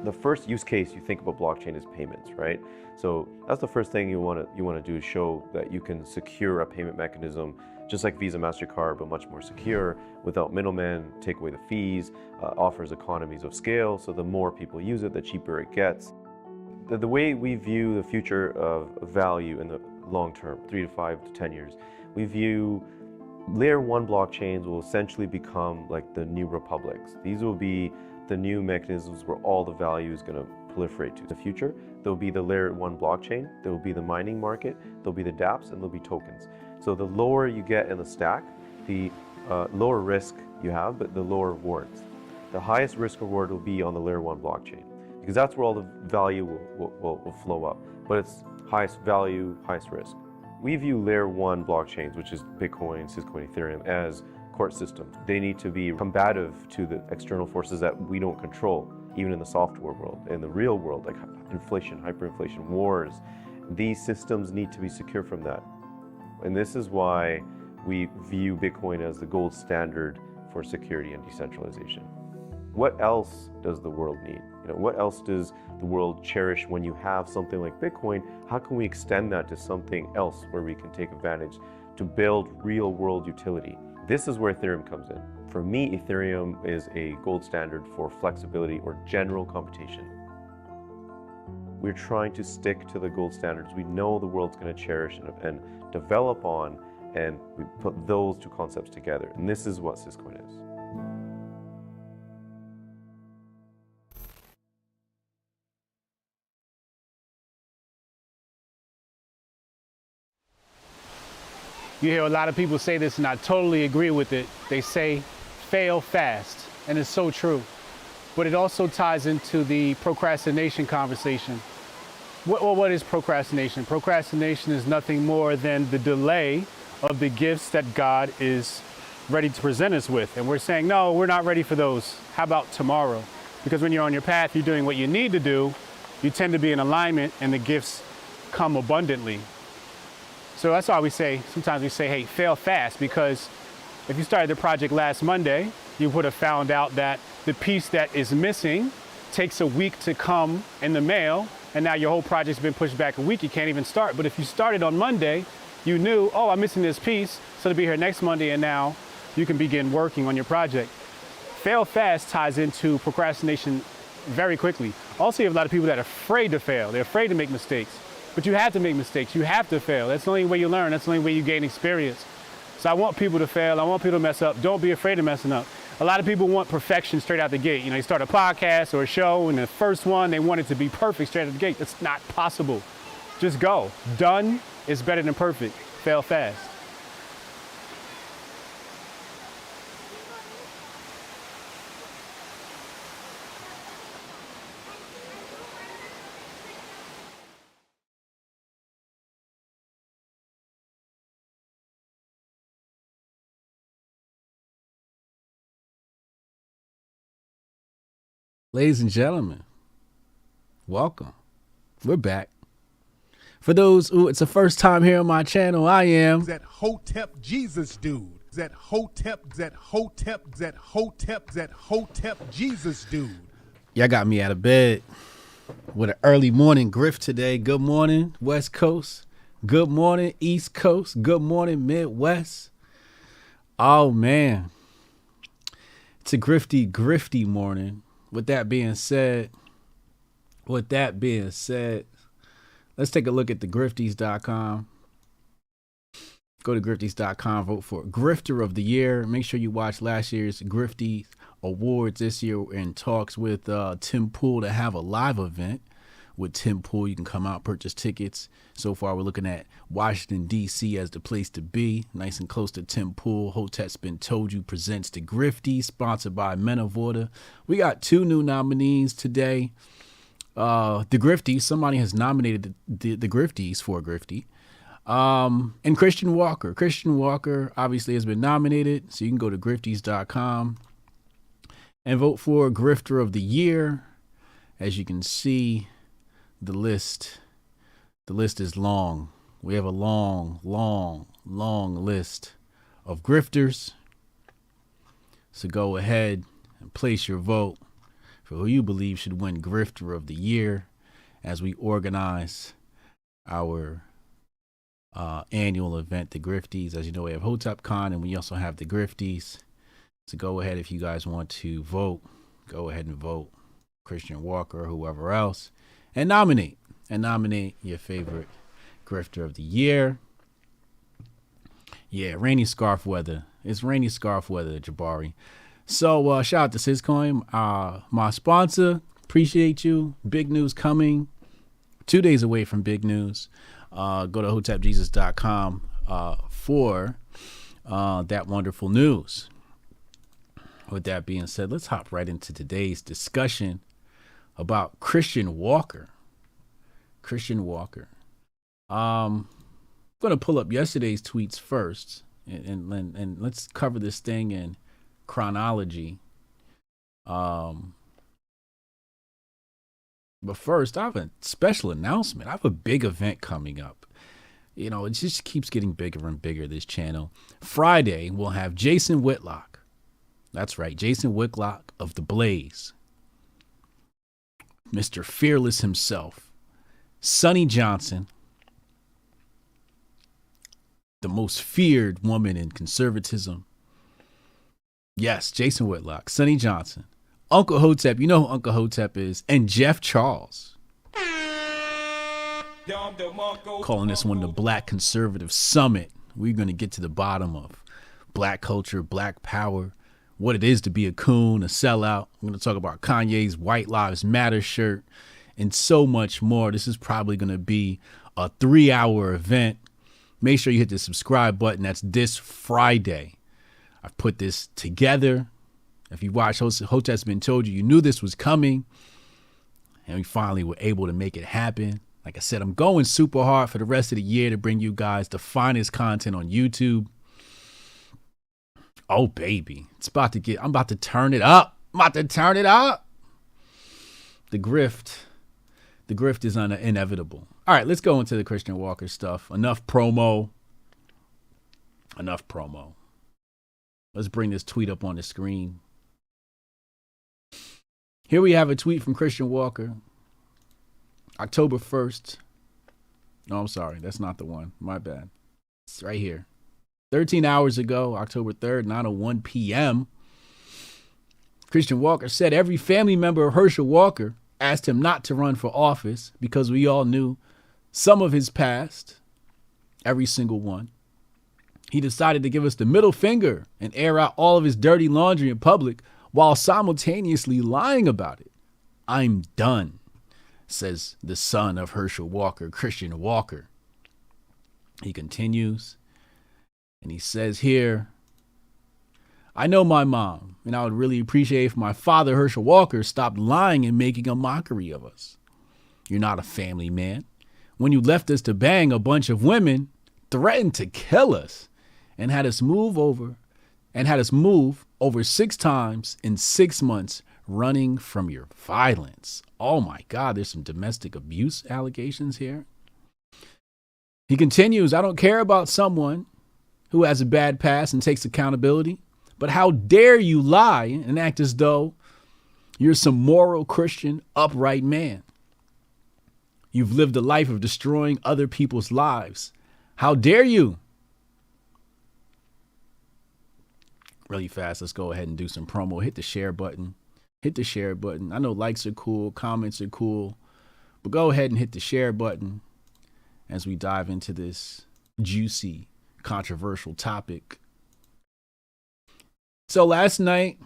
The first use case you think about blockchain is payments, right? So that's the first thing you want to do is show that you can secure a payment mechanism just like Visa, MasterCard, but much more secure, without middlemen, take away the fees, offers economies of scale. So the more people use it, the cheaper it gets. The way we view the future of value in the long term, 3 to 5 to 10 years, we view layer 1 blockchains will essentially become like the new republics. These will be the new mechanisms where all the value is going to proliferate to. The future, there'll be the layer 1 blockchain, there will be the mining market, there'll be the dApps, and there'll be tokens. So the lower you get in the stack, the lower risk you have, but the lower rewards. The highest risk reward will be on the layer 1 blockchain, because that's where all the value will flow up. But it's highest value, highest risk. We view layer 1 blockchains, which is Bitcoin, Syscoin, Ethereum, as court systems. They need to be combative to the external forces that we don't control, even in the software world. In the real world, like inflation, hyperinflation, wars, these systems need to be secure from that. And this is why we view Bitcoin as the gold standard for security and decentralization. What else does the world need? What else does the world cherish when you have something like Bitcoin? How can we extend that to something else where we can take advantage to build real world utility? This is where Ethereum comes in. For me, Ethereum is a gold standard for flexibility or general computation. We're trying to stick to the gold standards we know the world's going to cherish and develop on, and we put those two concepts together. And this is what Syscoin is. You hear a lot of people say this, and I totally agree with it. They say, fail fast, and it's so true. But it also ties into the procrastination conversation. What is procrastination? Procrastination is nothing more than the delay of the gifts that God is ready to present us with. And we're saying, no, we're not ready for those. How about tomorrow? Because when you're on your path, you're doing what you need to do, you tend to be in alignment, and the gifts come abundantly. So that's why sometimes we say, hey, fail fast, because if you started the project last Monday, you would have found out that the piece that is missing takes a week to come in the mail, and now your whole project's been pushed back a week, you can't even start. But if you started on Monday, you knew, oh, I'm missing this piece, so it'll be here next Monday, and now you can begin working on your project. Fail fast ties into procrastination very quickly. Also, you have a lot of people that are afraid to fail. They're afraid to make mistakes. But you have to make mistakes. You have to fail. That's the only way you learn. That's the only way you gain experience. So I want people to fail. I want people to mess up. Don't be afraid of messing up. A lot of people want perfection straight out the gate. You start a podcast or a show, and the first one, they want it to be perfect straight out the gate. That's not possible. Just go. Done is better than perfect. Fail fast. Ladies and gentlemen, welcome. We're back. For those who it's the first time here on my channel, I am that Hotep Jesus dude. That Hotep Jesus dude. Y'all got me out of bed with an early morning grift today. Good morning, West Coast. Good morning, East Coast. Good morning, Midwest. Oh man, it's a grifty morning. With that being said, let's take a look at the Grifties.com. Go to Grifties.com, vote for Grifter of the Year. Make sure you watch last year's Grifties Awards. This year we're in talks with Tim Pool to have a live event with Tim Pool. You can come out, purchase tickets. So far we're looking at Washington, D.C. as the place to be. Nice and close to Tim Pool. Hotep's Been Told You presents the Grifties, sponsored by Men of Order. We got 2 new nominees today. The Grifties, somebody has nominated the Grifties for a Grifty. And Christian Walker. Christian Walker obviously has been nominated, so you can go to Grifties.com and vote for Grifter of the Year. As you can see, the list is long. We have a long list of grifters. So go ahead, and place your vote for who you believe should win Grifter of the Year as we organize our annual event, the Grifties. As you know, we have Hotep Con, and we also have the Grifties. So go ahead, if you guys want to vote, go ahead and vote Christian Walker or whoever else, and nominate your favorite Grifter of the Year. Yeah, rainy scarf weather. It's rainy scarf weather, Jabari. So shout out to Syscoin, my sponsor. Appreciate you. Big news coming. 2 days away from big news. Go to hotepjesus.com for that wonderful news. With that being said, let's hop right into today's discussion about Christian Walker. Christian Walker. I'm going to pull up yesterday's tweets first, and let's cover this thing in chronology. But first, I have a special announcement. I have a big event coming up. You know, it just keeps getting bigger and bigger, this channel. Friday, we'll have Jason Whitlock. That's right, Jason Whitlock of The Blaze. Mr. Fearless himself. Sonny Johnson. The most feared woman in conservatism. Yes, Jason Whitlock, Sonny Johnson, Uncle Hotep, you know who Uncle Hotep is, and Jeff Charles. Calling this one the Black Conservative Summit. We're going to get to the bottom of black culture, black power, what it is to be a coon, a sellout. We're going to talk about Kanye's White Lives Matter shirt and so much more. This is probably going to be a 3-hour event. Make sure you hit the subscribe button. That's this Friday. I've put this together. If you watched Hotep's Been Told You, you knew this was coming. And we finally were able to make it happen. Like I said, I'm going super hard for the rest of the year to bring you guys the finest content on YouTube. Oh, baby. I'm about to turn it up. The grift is inevitable. All right, let's go into the Christian Walker stuff. Enough promo. Let's bring this tweet up on the screen. Here we have a tweet from Christian Walker. October 1st. No, I'm sorry. That's not the one. My bad. It's right here. 13 hours ago, October 3rd, 9:01 p.m. Christian Walker said every family member of Herschel Walker asked him not to run for office because we all knew some of his past, every single one. He decided to give us the middle finger and air out all of his dirty laundry in public while simultaneously lying about it. I'm done, says the son of Herschel Walker, Christian Walker. He continues, and he says here, I know my mom, and I would really appreciate if my father, Herschel Walker, stopped lying and making a mockery of us. You're not a family man. When you left us to bang a bunch of women, threatened to kill us, and had us move over 6 times in 6 months, running from your violence. Oh my God, there's some domestic abuse allegations here. He continues, I don't care about someone who has a bad past and takes accountability, but how dare you lie and act as though you're some moral Christian, upright man. You've lived a life of destroying other people's lives. How dare you? Really fast, let's go ahead and do some promo. Hit the share button. I know likes are cool, comments are cool, but go ahead and hit the share button as we dive into this juicy, controversial topic. So last night,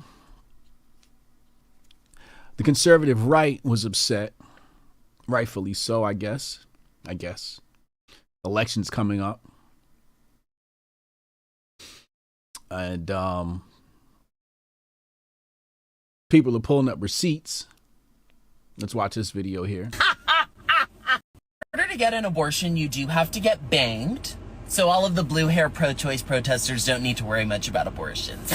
the conservative right was upset. Rightfully so, I guess. Elections coming up. And people are pulling up receipts. Let's watch this video here. In order to get an abortion, you do have to get banged. So all of the blue hair pro-choice protesters don't need to worry much about abortions.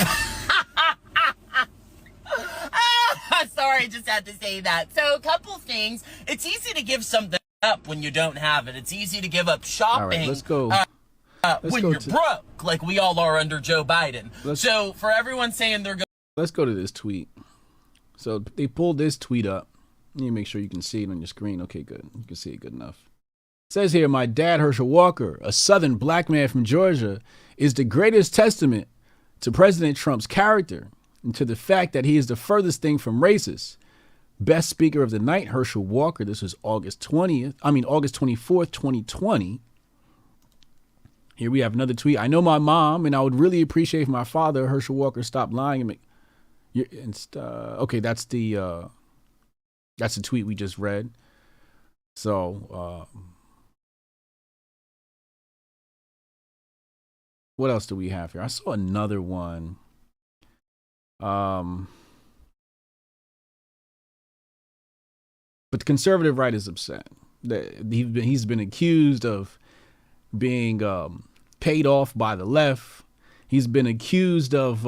Sorry, just had to say that. So a couple things. It's easy to give something up when you don't have it. It's easy to give up shopping. All right, let's go. When you're broke, like we all are under Joe Biden. So for everyone saying they're going... Let's go to this tweet. So they pulled this tweet up. Let me make sure you can see it on your screen. Okay, good. You can see it good enough. It says here, my dad, Herschel Walker, a Southern black man from Georgia, is the greatest testament to President Trump's character and to the fact that he is the furthest thing from racist. Best speaker of the night, Herschel Walker. This was August 24th, 2020. Here we have another tweet. I know my mom, and I would really appreciate if my father, Herschel Walker, stopped lying and okay, that's the tweet we just read. So, what else do we have here? I saw another one. But the conservative right is upset that he's been accused of being paid off by the left. He's been accused of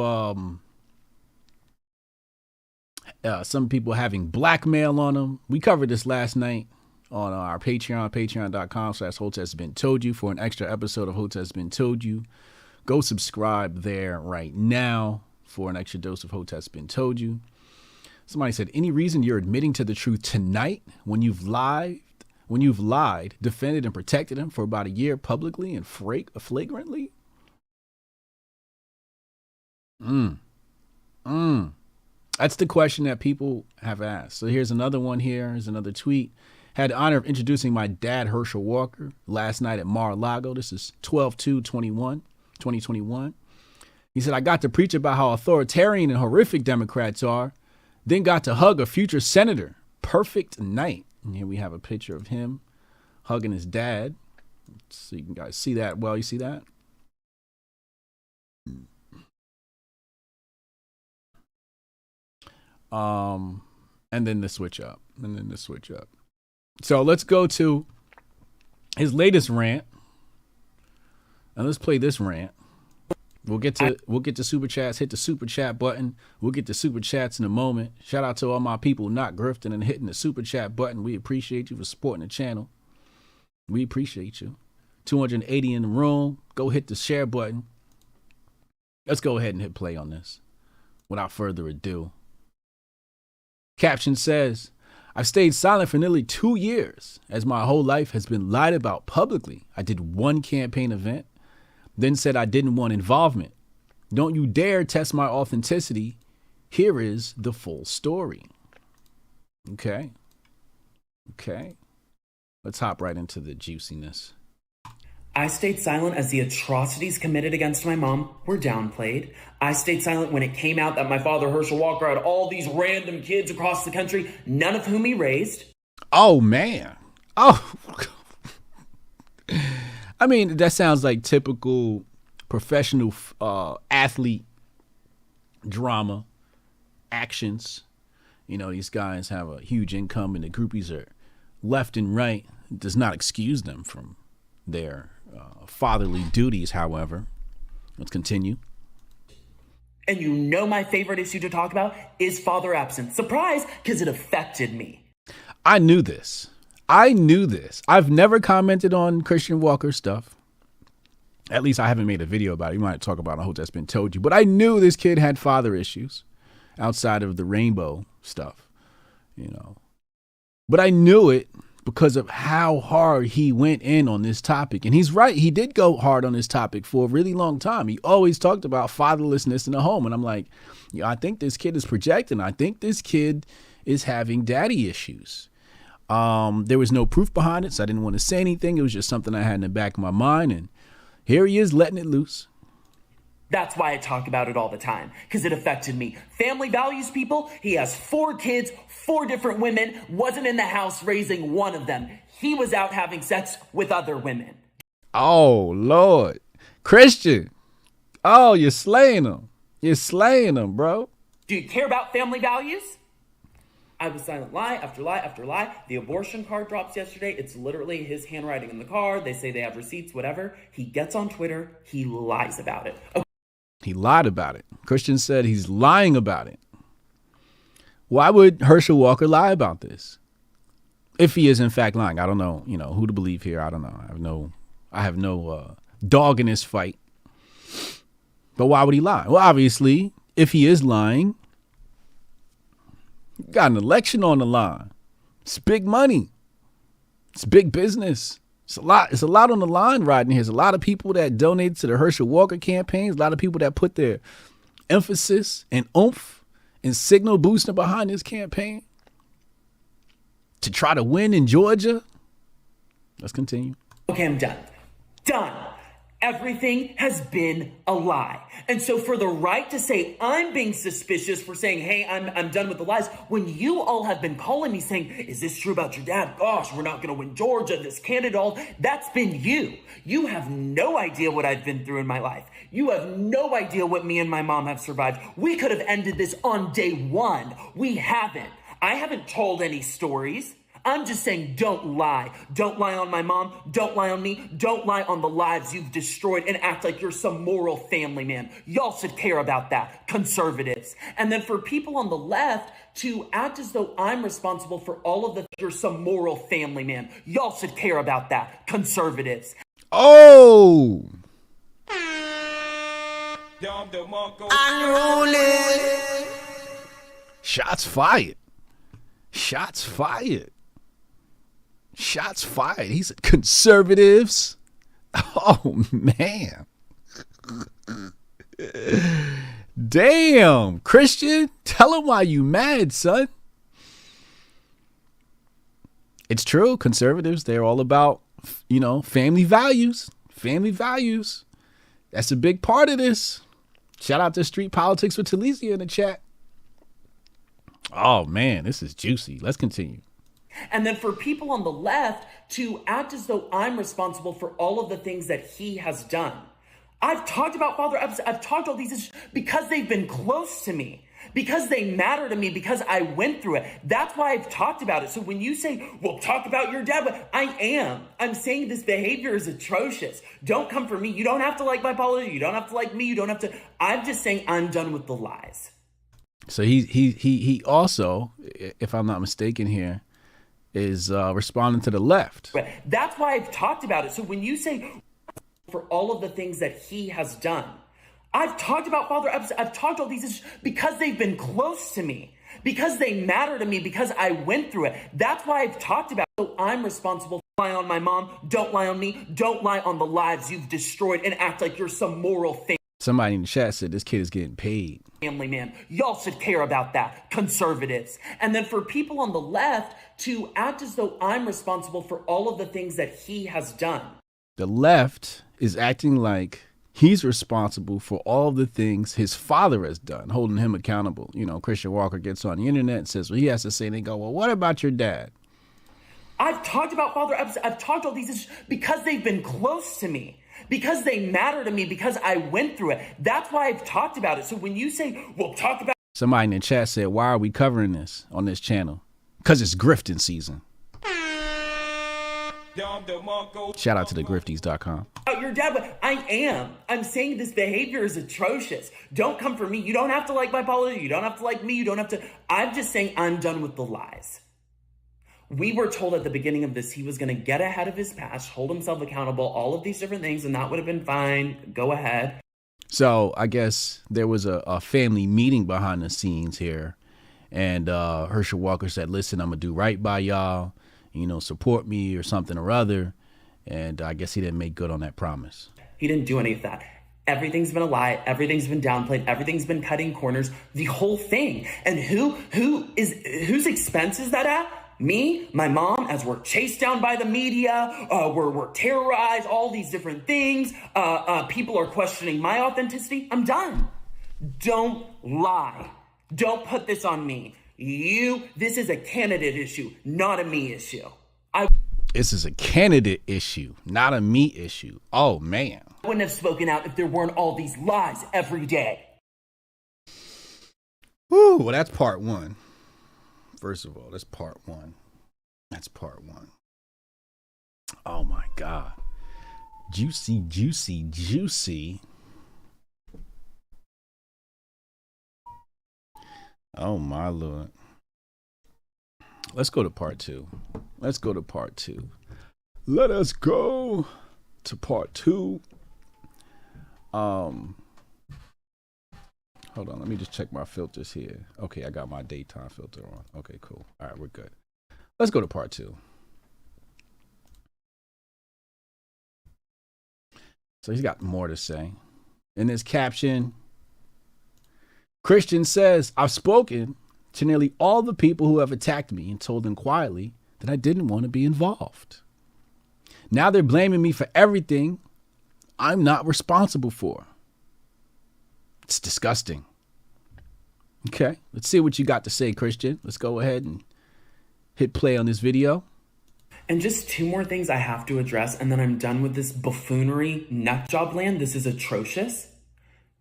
some people having blackmail on him. We covered this last night on our Patreon, patreon.com/Hotep's Been Told You for an extra episode of Hotep's Been Told You. Go subscribe there right now for an extra dose of Hotep's Been Told You. Somebody said, any reason you're admitting to the truth tonight when you've lied, defended and protected him for about a year publicly and flagrantly? That's the question that people have asked. So here's another one here. Here's another tweet. Had the honor of introducing my dad, Herschel Walker, last night at Mar-a-Lago. This is 12/2/2021. He said, I got to preach about how authoritarian and horrific Democrats are, then got to hug a future senator. Perfect night. And here we have a picture of him hugging his dad. So you can guys see that. Well, you see that? And then the switch up. So let's go to his latest rant. And let's play this rant. We'll get to super chats. Hit the super chat button. We'll get to super chats in a moment. Shout out to all my people not grifting and hitting the super chat button. We appreciate you for supporting the channel. We appreciate you. 280 in the room. Go hit the share button. Let's go ahead and hit play on this. Without further ado. Caption says, I've stayed silent for nearly 2 years as my whole life has been lied about publicly. I did one campaign event, then said I didn't want involvement. Don't you dare test my authenticity. Here is the full story. Okay. Let's hop right into the juiciness. I stayed silent as the atrocities committed against my mom were downplayed. I stayed silent when it came out that my father, Herschel Walker, had all these random kids across the country, none of whom he raised. Oh, man. Oh, I mean, that sounds like typical professional athlete drama actions. You know, these guys have a huge income and the groupies are left and right. It does not excuse them from their fatherly duties, however. Let's continue. And you know my favorite issue to talk about is father absence. Surprise, because it affected me. I knew this. I've never commented on Christian Walker stuff. At least I haven't made a video about it. You might talk about it. I hope that's been told you. But I knew this kid had father issues outside of the rainbow stuff, you know. But I knew it because of how hard he went in on this topic. And he's right. He did go hard on this topic for a really long time. He always talked about fatherlessness in the home. And I'm like, I think this kid is projecting. I think this kid is having daddy issues. There was no proof behind it, so I didn't want to say anything. It was just something I had in the back of my mind. And here he is letting it loose. That's why I talk about it all the time, because it affected me. Family values, people. He has 4 kids, 4 different women, wasn't in the house raising one of them. He was out having sex with other women. Oh, Lord. Christian. Oh, you're slaying him. You're slaying him, bro. Do you care about family values? I was silent lie after lie after lie. The abortion card drops yesterday. It's literally his handwriting in the card. They say they have receipts, whatever. He gets on Twitter. He lies about it. Okay. He lied about it. Christian said he's lying about it. Why would Herschel Walker lie about this? If he is in fact lying, I don't know, who to believe here. I don't know. I have no dog in this fight. But why would he lie? Well, obviously, if he is lying, You got an election on the line. It's big money. It's big business. It's a lot on the line right now. There's a lot of people that donated to the Herschel Walker campaigns. A lot of people that put their emphasis and oomph and signal boosting behind this campaign to try to win in Georgia. Let's continue. Okay, I'm done. Done. Everything has been a lie. And so for the right to say I'm being suspicious for saying, hey, I'm done with the lies, when you all have been calling me saying, is this true about your dad? Gosh, we're not going to win Georgia, this candidate, all that's been you. You have no idea what I've been through in my life. You have no idea what me and my mom have survived. We could have ended this on day one. We haven't. I haven't told any stories. I'm just saying, don't lie. Don't lie on my mom. Don't lie on me. Don't lie on the lives you've destroyed and act like you're some moral family man. Y'all should care about that, conservatives. And then for people on the left to act as though I'm responsible for all of the, you're some moral family man. Y'all should care about that, conservatives. Oh! Unruly. Shots fired. Shots fired. Shots fired. He said conservatives. Oh, man. Damn. Christian, tell him why you mad, son. It's true. Conservatives, they're all about, family values. Family values. That's a big part of this. Shout out to Street Politics with Talisia in the chat. Oh, man, this is juicy. Let's continue. And then for people on the left to act as though I'm responsible for all of the things that he has done. I've talked about Father Epps. I've talked all these issues because they've been close to me, because they matter to me, because I went through it. That's why I've talked about it. So when you say, well, talk about your dad, but I'm saying this behavior is atrocious. Don't come for me. You don't have to like my politics. You don't have to like me. You don't have to. I'm just saying I'm done with the lies. So he also, if I'm not mistaken here, is responding to the left. That's why I've talked about it. So when you say for all of the things that he has done, I've talked about Father Epps. I've talked all these issues because they've been close to me, because they matter to me, because I went through it. That's why I've talked about it. So I'm responsible. Lie on my mom. Don't lie on me. Don't lie on the lives you've destroyed and act like you're some moral thing. Somebody in the chat said this kid is getting paid. Family man. Y'all should care about that, conservatives. And then for people on the left to act as though I'm responsible for all of the things that he has done. The left is acting like he's responsible for all the things his father has done, holding him accountable. Christian Walker gets on the internet and says what he has to say, and they go, well, what about your dad? I've talked about Father Epps. I've talked all these issues because they've been close to me, because they matter to me, because I went through it. That's why I've talked about it. So when you say, well, talk about. Somebody in the chat said, why are we covering this on this channel? Because it's grifting season. Shout out to the Grifties.com. Your dad, but I'm saying this behavior is atrocious. Don't come for me. You don't have to like my politics. You don't have to like me. You don't have to. I'm just saying I'm done with the lies. We were told at the beginning of this he was going to get ahead of his past, hold himself accountable, all of these different things, and that would have been fine. Go ahead. So I guess there was a family meeting behind the scenes here, and Herschel Walker said, listen, I'm going to do right by y'all, support me or something or other, and I guess he didn't make good on that promise. He didn't do any of that. Everything's been a lie. Everything's been downplayed. Everything's been cutting corners. The whole thing. And whose expense is that at? Me, my mom, as we're chased down by the media, we're terrorized, all these different things. People are questioning my authenticity. I'm done. Don't lie. Don't put this on me. This is a candidate issue, not a me issue. This is a candidate issue, not a me issue. Oh, man. I wouldn't have spoken out if there weren't all these lies every day. Woo, well, that's part one. First of all, that's part one. That's part one. Oh, my God. Juicy, juicy, juicy. Oh, my Lord. Let's go to part two. Let's go to part two. Let us go to part two. Hold Hold on, let me just check my filters here. Okay, I got my daytime filter on. Okay, cool. All right, we're good. Let's go to part 2. So he's got more to say. In this caption, Christian says, I've spoken to nearly all the people who have attacked me and told them quietly that I didn't want to be involved. Now they're blaming me for everything I'm not responsible for. It's disgusting. Okay, let's see what you got to say, Christian. Let's go ahead and hit play on this video. And just 2 more things I have to address, and then I'm done with this buffoonery nutjob land. This is atrocious.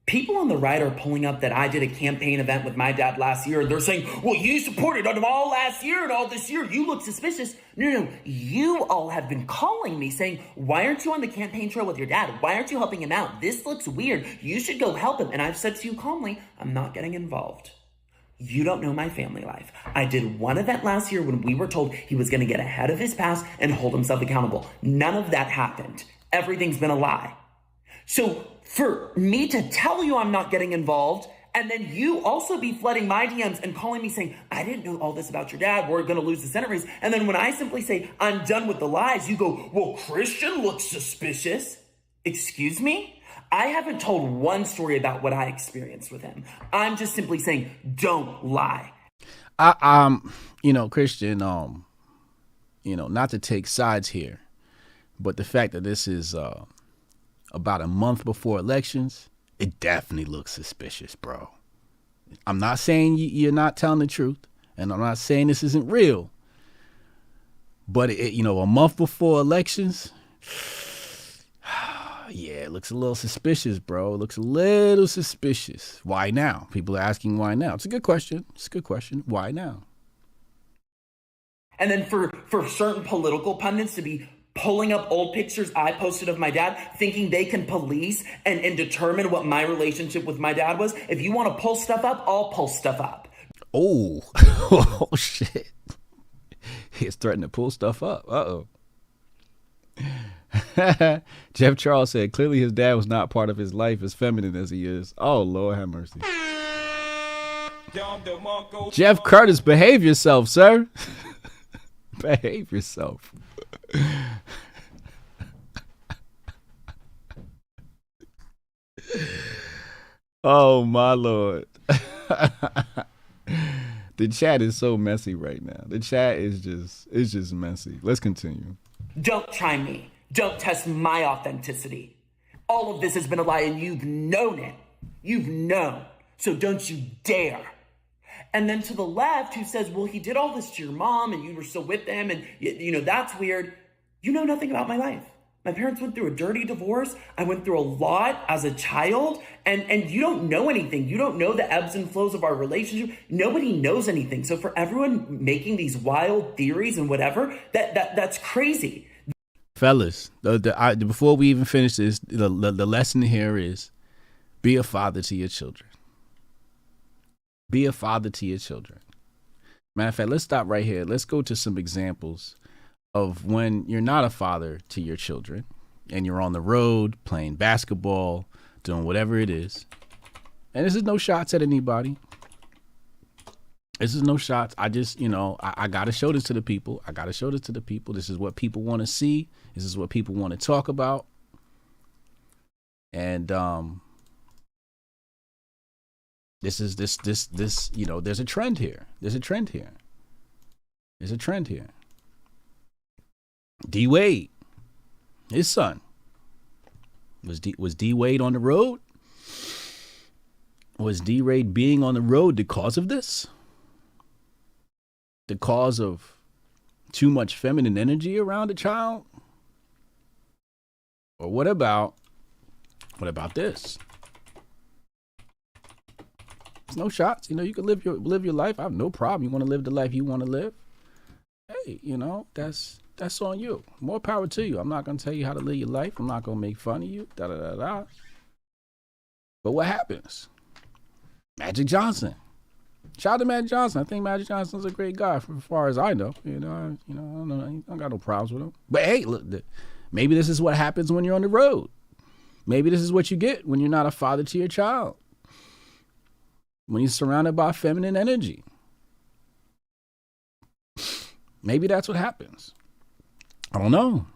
People on the right are pulling up that I did a campaign event with my dad last year. They're saying, well, you supported them all last year and all this year. You look suspicious. No. You all have been calling me saying, why aren't you on the campaign trail with your dad? Why aren't you helping him out? This looks weird. You should go help him. And I've said to you calmly, I'm not getting involved. You don't know my family life. I did one event last year when we were told he was going to get ahead of his past and hold himself accountable. None of that happened. Everything's been a lie. So for me to tell you I'm not getting involved, and then you also be flooding my DMs and calling me saying, I didn't know all this about your dad, we're going to lose the Senate race. And then when I simply say, I'm done with the lies, you go, well, Christian looks suspicious. Excuse me? I haven't told one story about what I experienced with him. I'm just simply saying, don't lie. Christian, not to take sides here, but the fact that this is about a month before elections, it definitely looks suspicious, bro. I'm not saying you're not telling the truth, and I'm not saying this isn't real, but a month before elections, yeah, it looks a little suspicious, bro. It looks a little suspicious. Why now? People are asking why now. It's a good question. Why now? And then for certain political pundits to be pulling up old pictures I posted of my dad, thinking they can police and determine what my relationship with my dad was. If you want to pull stuff up, I'll pull stuff up. Oh, oh shit. He's threatening to pull stuff up. Uh-oh. Jeff Charles said, clearly his dad was not part of his life as feminine as he is. Oh, Lord have mercy. Jeff Curtis, behave yourself, sir. Behave yourself. Oh, my Lord. The chat is so messy right now. The chat is just messy. Let's continue. Don't try me. Don't test my authenticity. All of this has been a lie and you've known it. You've known. So don't you dare. And then to the left who says, well, he did all this to your mom and you were still with them and, that's weird. You know nothing about my life. My parents went through a dirty divorce. I went through a lot as a child and you don't know anything. You don't know the ebbs and flows of our relationship. Nobody knows anything. So for everyone making these wild theories and whatever, that's crazy. Fellas, before we even finish this, the lesson here is be a father to your children. Be a father to your children. Matter of fact, let's stop right here. Let's go to some examples of when you're not a father to your children and you're on the road playing basketball, doing whatever it is. And this is no shots at anybody. This is no shots. I just, I got to show this to the people. This is what people want to see. This is what people want to talk about. And this, there's a trend here. D Wade, his son, was D Wade on the road? Was D Wade being on the road the cause of this? The cause of too much feminine energy around a child? Or what about this? There's no shots. You can live your life. I have no problem. You want to live the life you want to live. Hey, that's on you. More power to you. I'm not going to tell you how to live your life. I'm not going to make fun of you. Da da da da. But what happens? Magic Johnson. Shout out to Magic Johnson. I think Magic Johnson's a great guy, as far as I know. I don't got no problems with him. But hey, look, maybe this is what happens when you're on the road. Maybe this is what you get when you're not a father to your child. when he's surrounded by feminine energy. Maybe that's what happens. I don't know.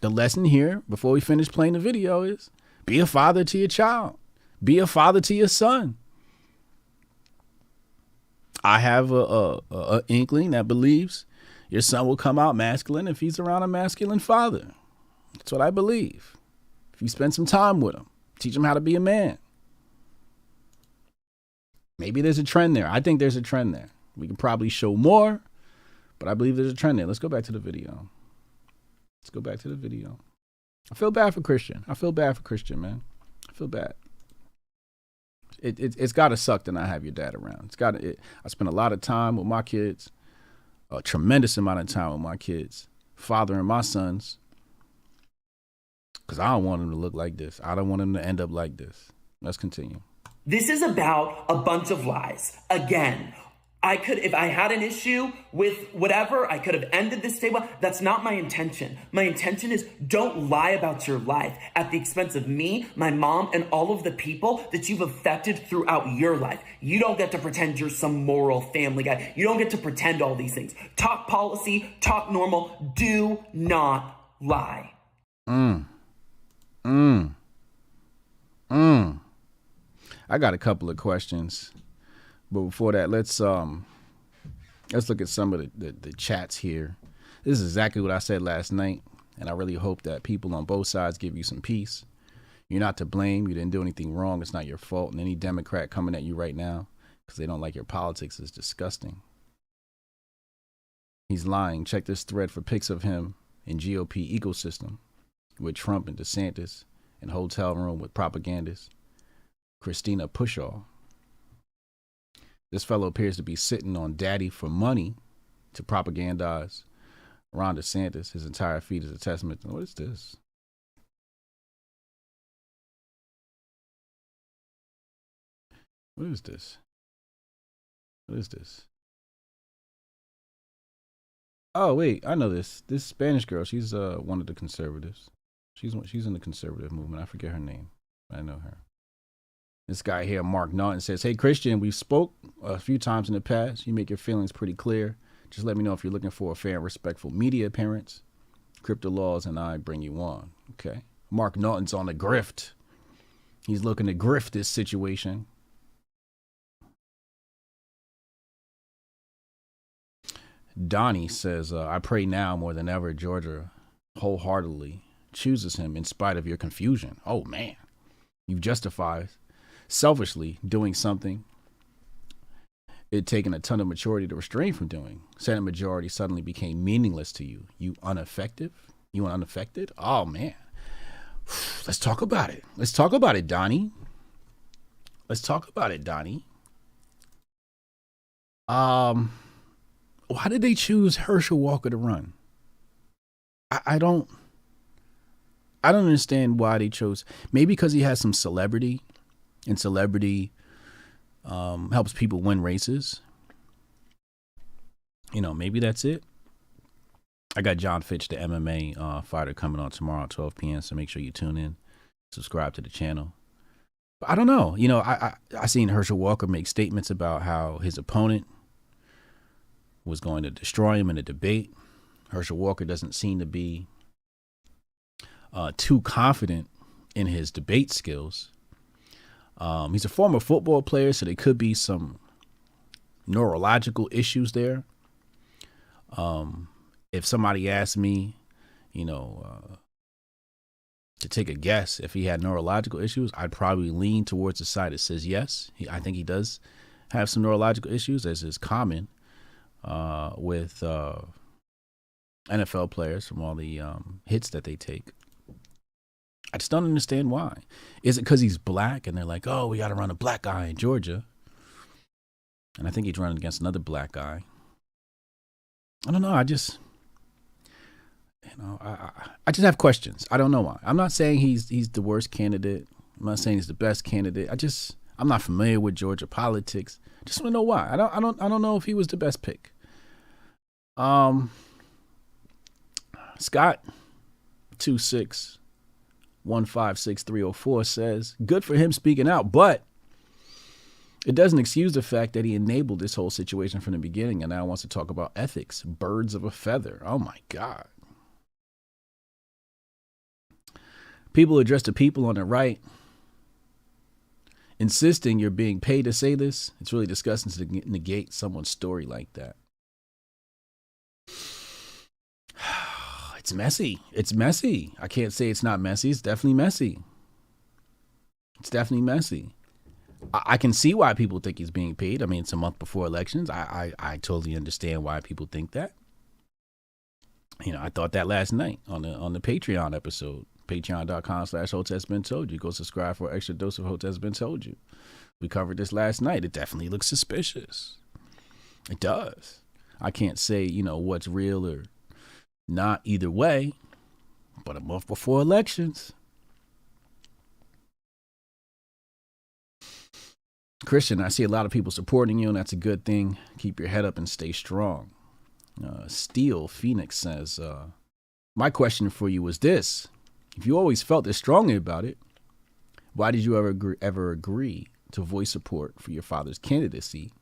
The lesson here, before we finish playing the video, is be a father to your child. Be a father to your son. I have a inkling that believes your son will come out masculine if he's around a masculine father. That's what I believe. If you spend some time with him, teach him how to be a man. Maybe there's a trend there. I think there's a trend there. We can probably show more, but I believe there's a trend there. Let's go back to the video. I feel bad for Christian. Man. I feel bad. It's got to suck to not have your dad around. I spend a lot of time with my kids, a tremendous amount of time with my kids, fathering my sons, because I don't want them to look like this. I don't want them to end up like this. Let's continue. This is about a bunch of lies. Again, if I had an issue with whatever, I could have ended this day. That's not my intention. My intention is don't lie about your life at the expense of me, my mom, and all of the people that you've affected throughout your life. You don't get to pretend you're some moral family guy. You don't get to pretend all these things. Talk policy, talk normal. Do not lie. I got a couple of questions. But before that, let's look at some of the chats here. This is exactly what I said last night, and I really hope that people on both sides give you some peace. You're not to blame. You didn't do anything wrong. It's not your fault. And any Democrat coming at you right now because they don't like your politics is disgusting. He's lying. Check this thread for pics of him in GOP ecosystem with Trump and DeSantis in hotel room with propagandists. Christina Pushaw. This fellow appears to be sitting on daddy for money to propagandize Ron DeSantis. His entire feed is a testament to, what is this? What is this? Oh, wait, I know this. This Spanish girl, she's one of the conservatives. She's in the conservative movement. I forget her name. I know her. This guy here, Mark Naughton, says, hey, Christian, we spoke a few times in the past. You make your feelings pretty clear. Just let me know if you're looking for a fair and respectful media appearance. Crypto laws and I bring you on. Okay. Mark Naughton's on the grift. He's looking to grift this situation. Donnie says, I pray now more than ever Georgia wholeheartedly chooses him in spite of your confusion. Oh, man. You've justified selfishly doing something it taken a ton of maturity to restrain from doing. Senate majority suddenly became meaningless to you. You unaffected? Oh, man. Let's talk about it. Donnie. Why did they choose Herschel Walker to run? I don't understand why they chose. Maybe because he has some celebrity, and celebrity helps people win races. Maybe that's it. I got John Fitch, the MMA fighter, coming on tomorrow at 12 p.m. So make sure you tune in, subscribe to the channel. But I don't know. I seen Herschel Walker make statements about how his opponent was going to destroy him in a debate. Herschel Walker doesn't seem to be too confident in his debate skills. He's a former football player, so there could be some neurological issues there. If somebody asked me, to take a guess if he had neurological issues, I'd probably lean towards the side that says yes. I think he does have some neurological issues, as is common with NFL players from all the hits that they take. I just don't understand why. Is it because he's black and they're like, oh, we got to run a black guy in Georgia? And I think he's running against another black guy. I don't know. I just have questions. I don't know why. I'm not saying he's the worst candidate. I'm not saying he's the best candidate. I'm not familiar with Georgia politics. Just want to know why. I don't know if he was the best pick. Scott 26156304 says, good for him speaking out, but It doesn't excuse the fact that he enabled this whole situation from the beginning and now wants to talk about ethics. Birds of a feather. Oh my God. People address the people on the right, insisting you're being paid to say this. It's really disgusting to negate someone's story like that. It's messy. It's messy. I can't say it's not messy. It's definitely messy. It's definitely messy. I can see why people think he's being paid. I mean, it's a month before elections. I totally understand why people think that. You know, I thought that last night on the Patreon episode. Patreon.com/Hotep's Been Told You. Go subscribe for an extra dose of Hotep's Been Told You. We covered this last night. It definitely looks suspicious. It does. I can't say, you know, what's real or not either way, but a month before elections. Christian, I see a lot of people supporting you, and that's a good thing. Keep your head up and stay strong. Steel Phoenix says, my question for you was this. If you always felt this strongly about it, why did you ever agree to voice support for your father's candidacy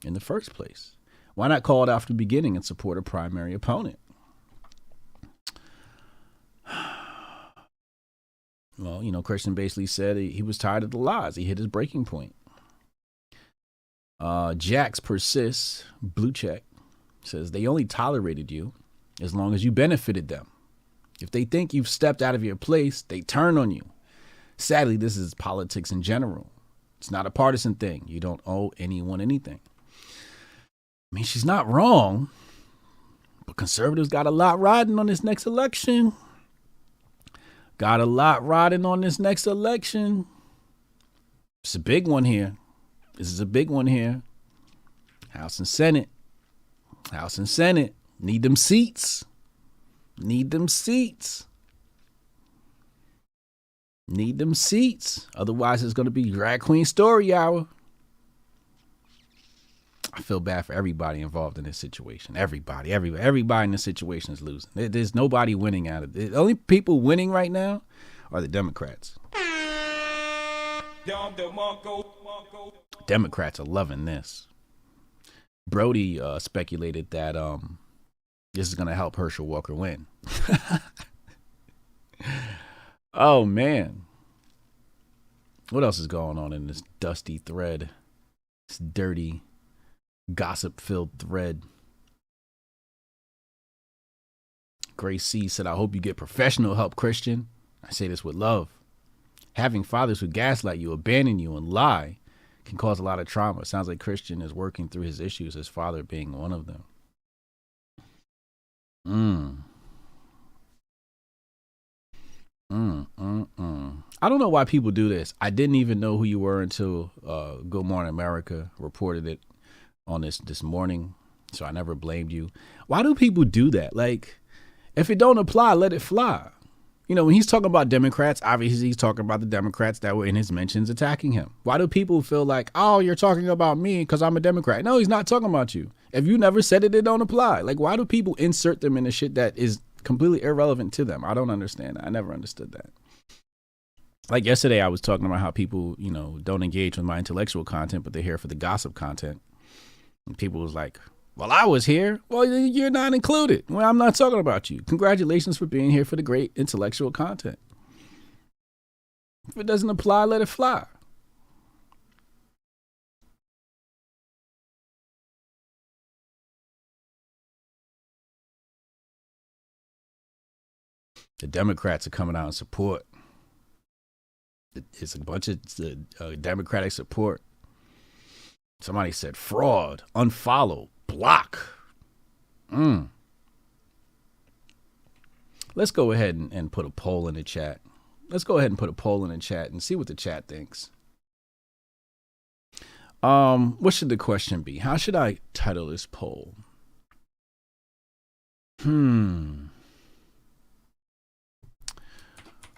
in the first place? Why not call it out from the beginning and support a primary opponent? Well, you know, Christian basically said he was tired of the lies. He hit his breaking point. Jax persists, blue check, says they only tolerated you as long as you benefited them. If they think you've stepped out of your place, they turn on you. Sadly, this is politics in general. It's not a partisan thing. You don't owe anyone anything. I mean, she's not wrong, but conservatives got a lot riding on this next election. Got a lot riding on this next election. It's a big one here. This is a big one here. House and Senate. House and Senate. Need them seats. Need them seats. Need them seats. Otherwise, it's going to be drag queen story hour. I feel bad for everybody involved in this situation. Everybody in this situation is losing. There's nobody winning out of it. The only people winning right now are the Democrats. Democrats are loving this. Brody speculated that this is going to help Herschel Walker win. Oh, man. What else is going on in this dusty thread? This dirty, gossip-filled thread. Grace C said, I hope you get professional help, Christian. I say this with love. Having fathers who gaslight you, abandon you, and lie can cause a lot of trauma. It sounds like Christian is working through his issues, his father being one of them. I don't know why people do this. I didn't even know who you were until Good Morning America reported it on this morning, so I never blamed you. Why do people do that? Like, if it don't apply, let it fly. You know, when he's talking about Democrats, obviously he's talking about the Democrats that were in his mentions attacking him. Why do people feel like, oh, you're talking about me because I'm a Democrat? No, he's not talking about you. If you never said it, it don't apply. Like, why do people insert them in the shit that is completely irrelevant to them? I don't understand. I never understood that. Like yesterday, I was talking about how people, you know, don't engage with my intellectual content, but they're here for the gossip content. And people was like, well, I was here. Well, you're not included. Well, I'm not talking about you. Congratulations for being here for the great intellectual content. If it doesn't apply, let it fly. The Democrats are coming out in support. It's a bunch of Democratic support. Somebody said fraud, unfollow, block. Let's go ahead and put a poll in the chat. Let's go ahead and put a poll in the chat and see what the chat thinks. What should the question be? How should I title this poll?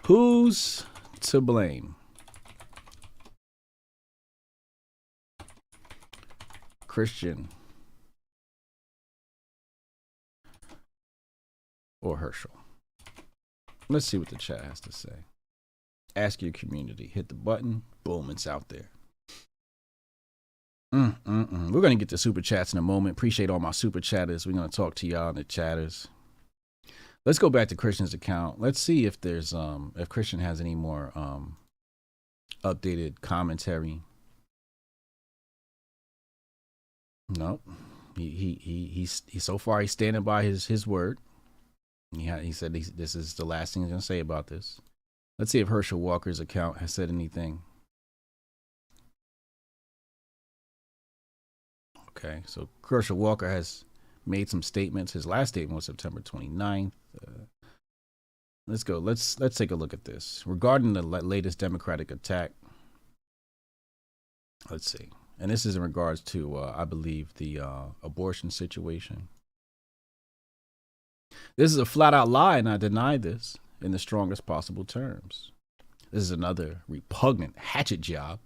Who's to blame? Christian or Herschel? Let's see what the chat has to say. Ask your community. Hit the button. Boom, it's out there. We're going to get to super chats in a moment. Appreciate all my super chatters. We're going to talk to y'all in the chatters. Let's go back to Christian's account. Let's see if there's if Christian has any more updated commentary. No, he's so far he's standing by his word. He said this is the last thing he's gonna say about this. Let's see if Herschel Walker's account has said anything. Okay, so Herschel Walker has made some statements. His last statement was September 29th. Let's go. Let's take a look at this regarding the latest Democratic attack. Let's see. And this is in regards to, I believe, the abortion situation. This is a flat out lie, and I deny this in the strongest possible terms. This is another repugnant hatchet job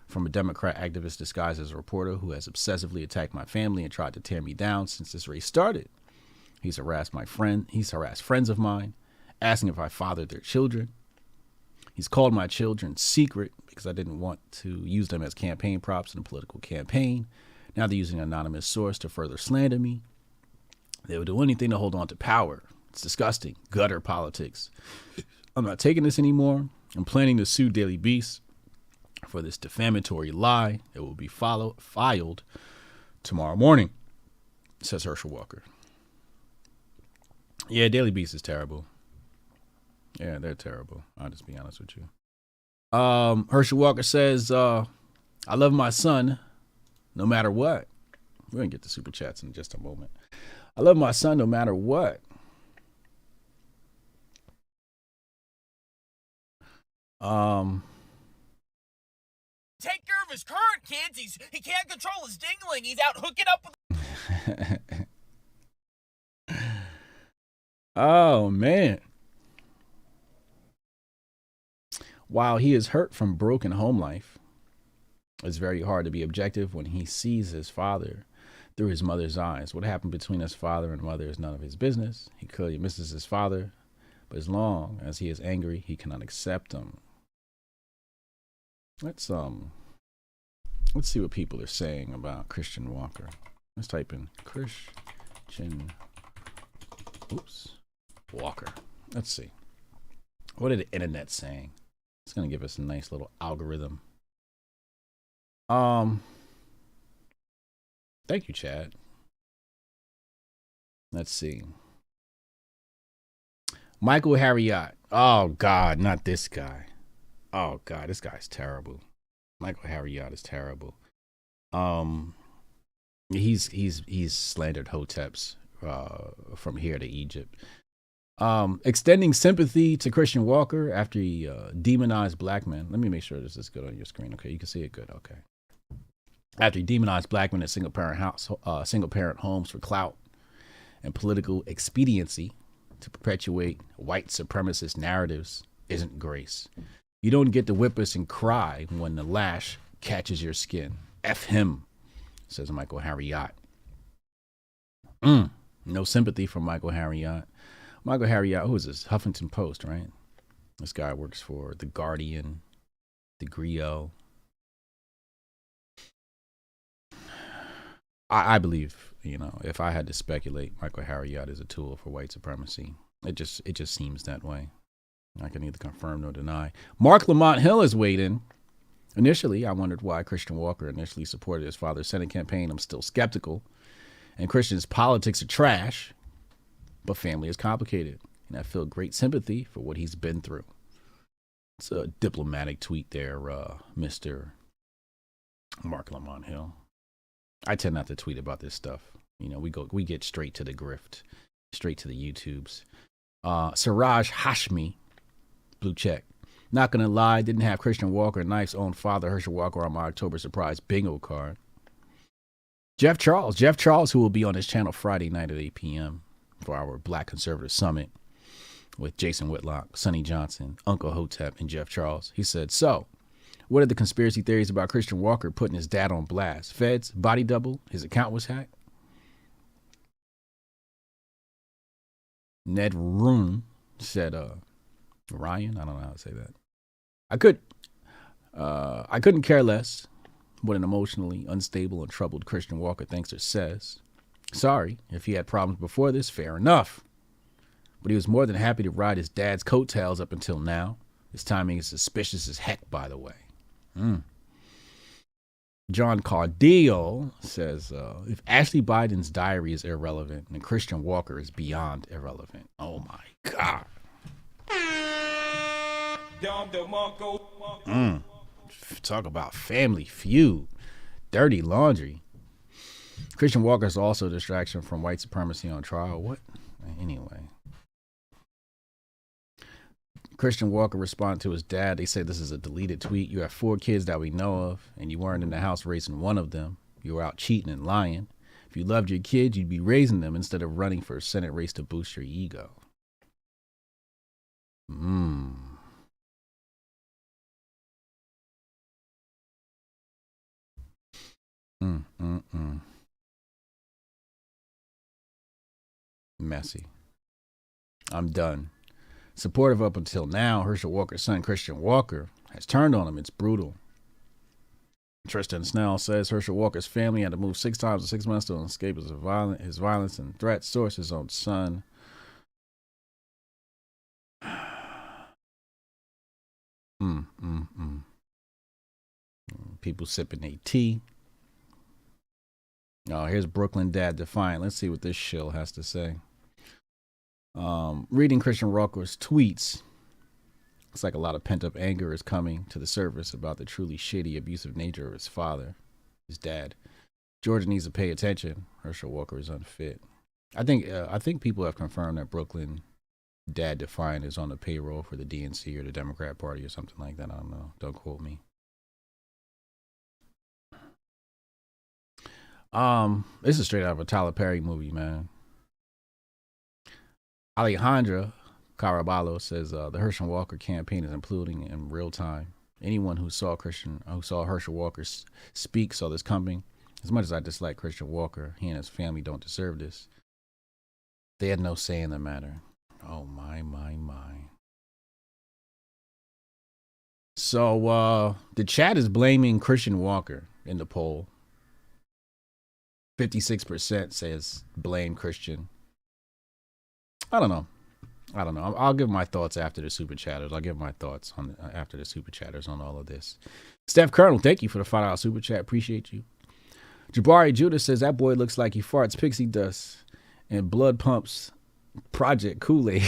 from a Democrat activist disguised as a reporter who has obsessively attacked my family and tried to tear me down since this race started. He's harassed friends of mine, asking if I fathered their children. He's called my children secret because I didn't want to use them as campaign props in a political campaign. Now they're using an anonymous source to further slander me. They would do anything to hold on to power. It's disgusting. Gutter politics. I'm not taking this anymore. I'm planning to sue Daily Beast for this defamatory lie. It will be filed tomorrow morning, says Herschel Walker. Yeah, Daily Beast is terrible. Yeah, they're terrible. I'll just be honest with you. Herschel Walker says, I love my son no matter what. We're going to get to super chats in just a moment. I love my son no matter what. Take care of his current kids. He can't control his dingling. He's out hooking up with... Oh, man. While he is hurt from broken home life, it's very hard to be objective when he sees his father through his mother's eyes. What happened between his father and mother is none of his business. He clearly misses his father, but as long as he is angry, he cannot accept him. Let's see what people are saying about Christian Walker. Let's type in Christian Walker. Let's see. What are the internet saying? It's going to give us a nice little algorithm. Thank you, Chad. Let's see. Michael Harriot. Oh, God, not this guy. Oh, God, this guy's terrible. Michael Harriot is terrible. He's slandered Hoteps from here to Egypt. Extending sympathy to Christian Walker after he demonized black men. Let me make sure this is good on your screen. Okay, you can see it good. Okay. After he demonized black men at single parent homes for clout and political expediency to perpetuate white supremacist narratives isn't grace. You don't get to whip us and cry when the lash catches your skin. F him, says Michael Harriot. No sympathy from Michael Harriot. Michael Harriot, who is this? Huffington Post, right? This guy works for The Guardian, The Grio. I believe, if I had to speculate, Michael Harriot is a tool for white supremacy. It just seems that way. I can neither confirm nor deny. Mark Lamont Hill has weighed in. Initially, I wondered why Christian Walker initially supported his father's Senate campaign. I'm still skeptical. And Christian's politics are trash. But family is complicated, and I feel great sympathy for what he's been through. It's a diplomatic tweet there, Mr. Mark Lamont Hill. I tend not to tweet about this stuff. We get straight to the grift, straight to the YouTubes. Siraj Hashmi, blue check. Not gonna lie, didn't have Christian Walker Knife's own father, Herschel Walker, on my October surprise bingo card. Jeff Charles, who will be on his channel Friday night at 8 p.m. for our Black Conservative Summit with Jason Whitlock, Sonny Johnson, Uncle Hotep, and Jeff Charles. He said, so, what are the conspiracy theories about Christian Walker putting his dad on blast? Feds, body double, his account was hacked? Ned Roon said, Ryan, I don't know how to say that. I couldn't care less. what an emotionally unstable and troubled Christian Walker thinks or says. Sorry, if he had problems before this, fair enough. But he was more than happy to ride his dad's coattails up until now. His timing is suspicious as heck, by the way. John Cardillo says, if Ashley Biden's diary is irrelevant, then Christian Walker is beyond irrelevant. Oh, my God. Talk about family feud. Dirty laundry. Christian Walker is also a distraction from white supremacy on trial. What? Anyway. Christian Walker responded to his dad. They say this is a deleted tweet. You have 4 kids that we know of, and you weren't in the house raising one of them. You were out cheating and lying. If you loved your kids, you'd be raising them instead of running for a Senate race to boost your ego. Messy. I'm done. Supportive up until now, Herschel Walker's son, Christian Walker, has turned on him. It's brutal. Tristan Snell says Herschel Walker's family had to move 6 times in 6 months to escape his violence and threats. Source, his own son. People sipping their tea. Oh, here's Brooklyn Dad Defiant. Let's see what this shill has to say. Reading Christian Walker's tweets, it's like a lot of pent-up anger is coming to the surface about the truly shady, abusive nature of his father, his dad. Georgia needs to pay attention. Herschel Walker is unfit. I think people have confirmed that Brooklyn Dad Defiant is on the payroll for the DNC or the Democrat Party or something like that. I don't know. Don't quote me. This is straight out of a Tyler Perry movie, man. Alejandra Caraballo says the Herschel Walker campaign is imploding in real time. Anyone who saw Herschel Walker speak saw this coming. As much as I dislike Christian Walker, he and his family don't deserve this. They had no say in the matter. Oh my. So the chat is blaming Christian Walker in the poll. 56% says blame Christian. I don't know. I'll give my thoughts after the super chatters. I'll give my thoughts on after the super chatters on all of this. Steph Colonel, thank you for the $5 super chat. Appreciate you. Jabari Judah says that boy looks like he farts pixie dust and blood pumps Project Kool-Aid.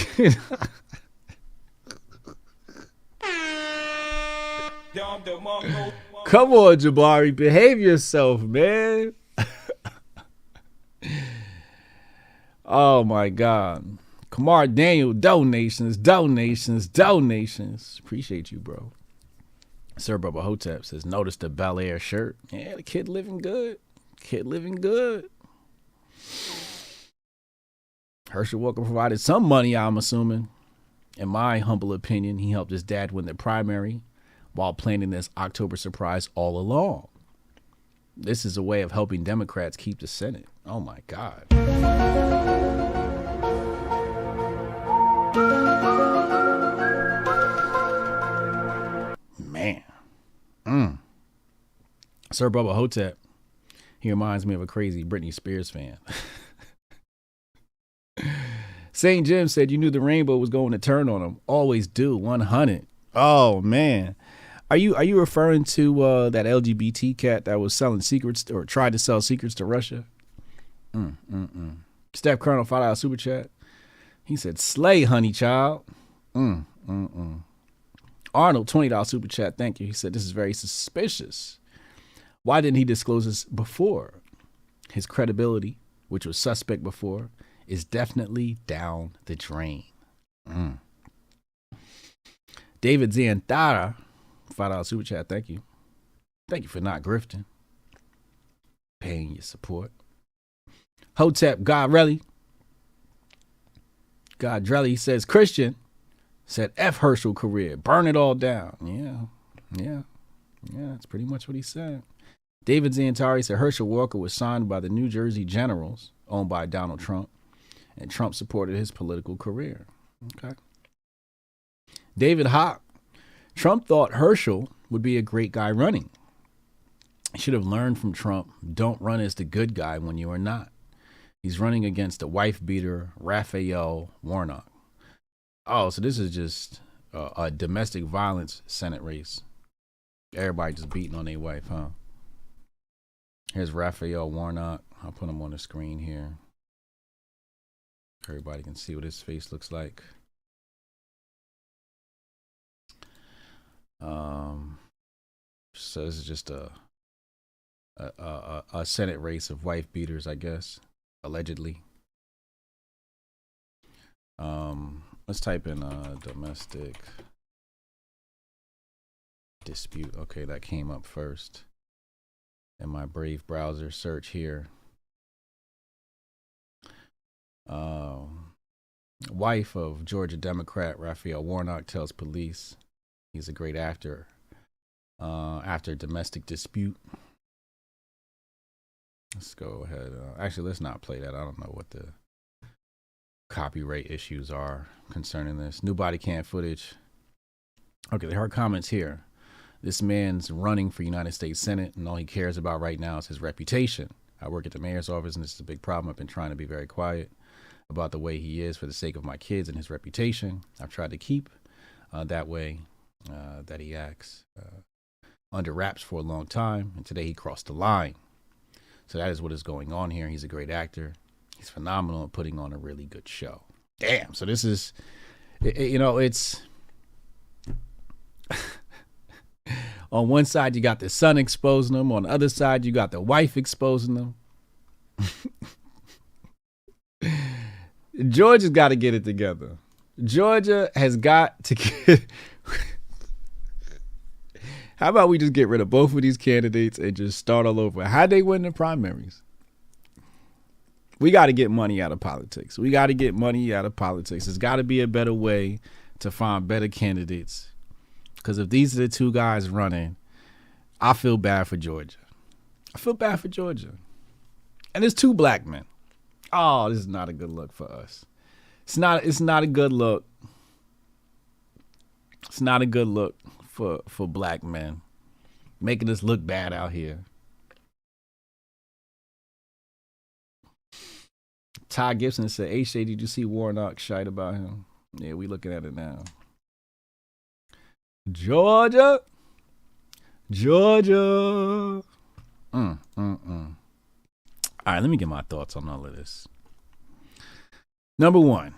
Come on, Jabari, behave yourself, man. Oh my God. Kamar Daniel, donations. Appreciate you, bro. Sir Bubba Hotep says, notice the Bel Air shirt. Yeah, the kid living good. Herschel Walker provided some money, I'm assuming. In my humble opinion, he helped his dad win the primary while planning this October surprise all along. This is a way of helping Democrats keep the Senate. Oh my God. Man. Sir Bubba Hotep, he reminds me of a crazy Britney Spears fan. St. Jim said you knew the rainbow was going to turn on him. Always do. 100. Oh man. Are you referring to that LGBT cat that was selling secrets or tried to sell secrets to Russia? Steph Colonel $5 super chat. He said, slay, honey child. Arnold, $20 super chat. Thank you. He said, this is very suspicious. Why didn't he disclose this before? His credibility, which was suspect before, is definitely down the drain. David Ziantara, $5 super chat. Thank you. Thank you for not grifting. Paying your support. Hotep Godrelli says Christian said F Herschel career. Burn it all down. Yeah. That's pretty much what he said. David Ziantari said Herschel Walker was signed by the New Jersey Generals, owned by Donald Trump, and Trump supported his political career. Okay. David Hawk. Trump thought Herschel would be a great guy running. should have learned from Trump. Don't run as the good guy when you are not. He's running against a wife beater, Raphael Warnock. Oh, so this is just a domestic violence Senate race. Everybody just beating on their wife, huh? Here's Raphael Warnock. I'll put him on the screen here. Everybody can see what his face looks like. So this is just a Senate race of wife beaters, I guess, allegedly. Let's type in domestic dispute. Okay, that came up first in my Brave browser search here. Wife of Georgia Democrat Raphael Warnock tells police he's a great actor after domestic dispute. Let's go ahead. Actually, let's not play that. I don't know what the copyright issues are concerning this. New body cam footage. Okay, there are comments here. This man's running for United States Senate, and all he cares about right now is his reputation. I work at the mayor's office, and this is a big problem. I've been trying to be very quiet about the way he is for the sake of my kids and his reputation. I've tried to keep that way that he acts under wraps for a long time, and today he crossed the line. So that is what is going on here. He's a great actor. He's phenomenal at putting on a really good show. Damn. So this is, it's on one side you got the son exposing him. On the other side you got the wife exposing them. Georgia's got to get it together. Georgia has got to get. How about we just get rid of both of these candidates and just start all over? How'd they win the primaries? We got to get money out of politics. We got to get money out of politics. There's got to be a better way to find better candidates. Because if these are the two guys running, I feel bad for Georgia. I feel bad for Georgia. And there's two black men. Oh, this is not a good look for us. It's not a good look. It's not a good look for black men, making us look bad out here. Ty Gibson said, H.A., did you see Warnock shite about him? Yeah, we looking at it now. Georgia. All right, let me get my thoughts on all of this. Number one,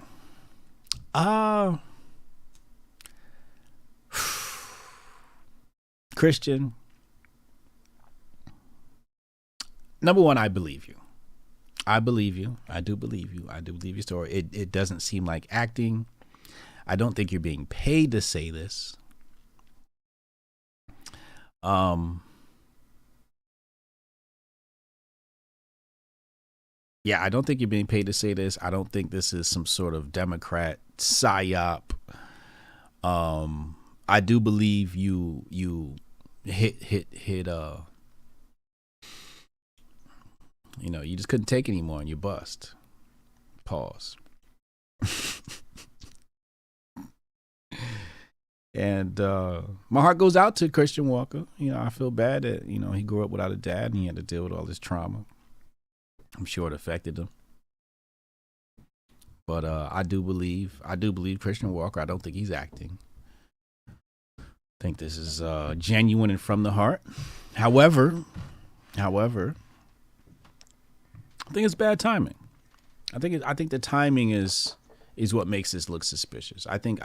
Christian. Number one, I believe you. I believe you. I do believe you. I do believe your story. It doesn't seem like acting. I don't think you're being paid to say this. Yeah, I don't think you're being paid to say this. I don't think this is some sort of Democrat psyop. I do believe you hit you just couldn't take anymore and you bust. Pause. And my heart goes out to Christian Walker. I feel bad that, he grew up without a dad and he had to deal with all this trauma. I'm sure it affected him. But I do believe Christian Walker. I don't think he's acting. I think this is genuine and from the heart. However, I think it's bad timing. I think the timing is what makes this look suspicious. I think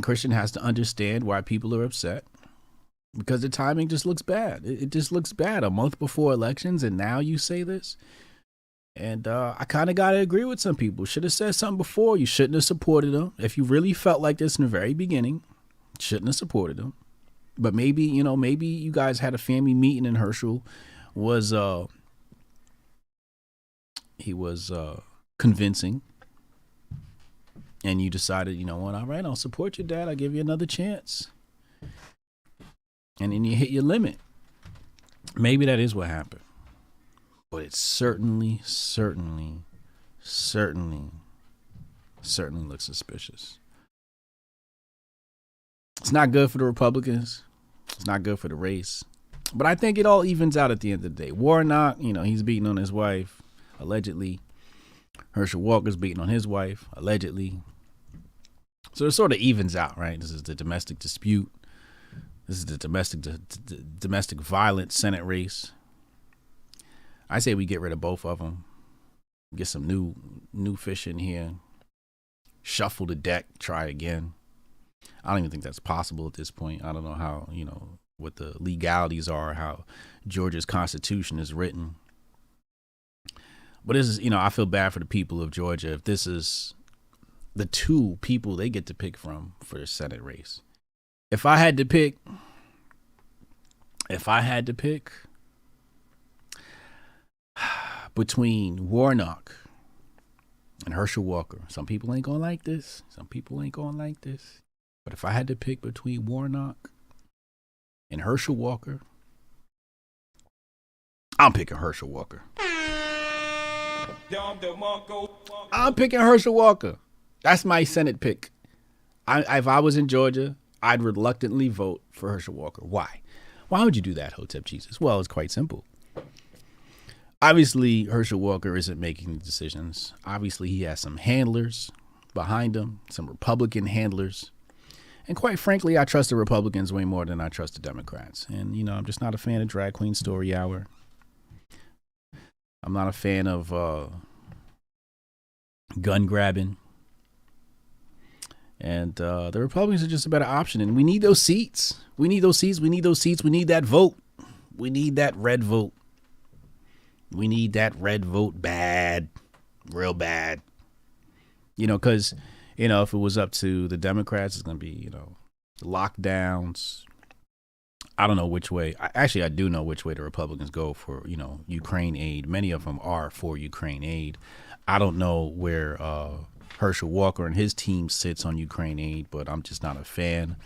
Christian has to understand why people are upset, because the timing just looks bad. It just looks bad. A month before elections, and now you say this. And I kind of got to agree with some people. Should have said something before. You shouldn't have supported him. If you really felt like this in the very beginning, shouldn't have supported him. But maybe you guys had a family meeting and Herschel was convincing. And you decided, you know what, all right, I'll support your dad. I'll give you another chance. And then you hit your limit. Maybe that is what happened. But it certainly looks suspicious. It's not good for the Republicans. It's not good for the race. But I think it all evens out at the end of the day. Warnock, he's beating on his wife, allegedly. Herschel Walker's beating on his wife, allegedly. So it sort of evens out, right? This is the domestic dispute. This is the domestic violence Senate race. I say we get rid of both of them. Get some new fish in here. Shuffle the deck. Try again. I don't even think that's possible at this point. I don't know how, what the legalities are, how Georgia's constitution is written. But this is, I feel bad for the people of Georgia if this is the two people they get to pick from for the Senate race. If I had to pick between Warnock and Herschel Walker, some people ain't gonna like this. But if I had to pick between Warnock and Herschel Walker, I'm picking Herschel Walker. I'm picking Herschel Walker. That's my Senate pick. If I was in Georgia, I'd reluctantly vote for Herschel Walker. Why? Why would you do that, Hotep Jesus? Well, it's quite simple. Obviously, Herschel Walker isn't making the decisions. Obviously, he has some handlers behind him, some Republican handlers. And quite frankly, I trust the Republicans way more than I trust the Democrats. And, I'm just not a fan of Drag Queen Story Hour. I'm not a fan of gun grabbing. And the Republicans are just a better option. And we need those seats. We need that vote. We need that red vote. We need that red vote bad. Real bad. Because, if it was up to the Democrats, it's going to be, lockdowns. I don't know which way. I do know which way the Republicans go for, Ukraine aid. Many of them are for Ukraine aid. I don't know where Herschel Walker and his team sits on Ukraine aid, but I'm just not a fan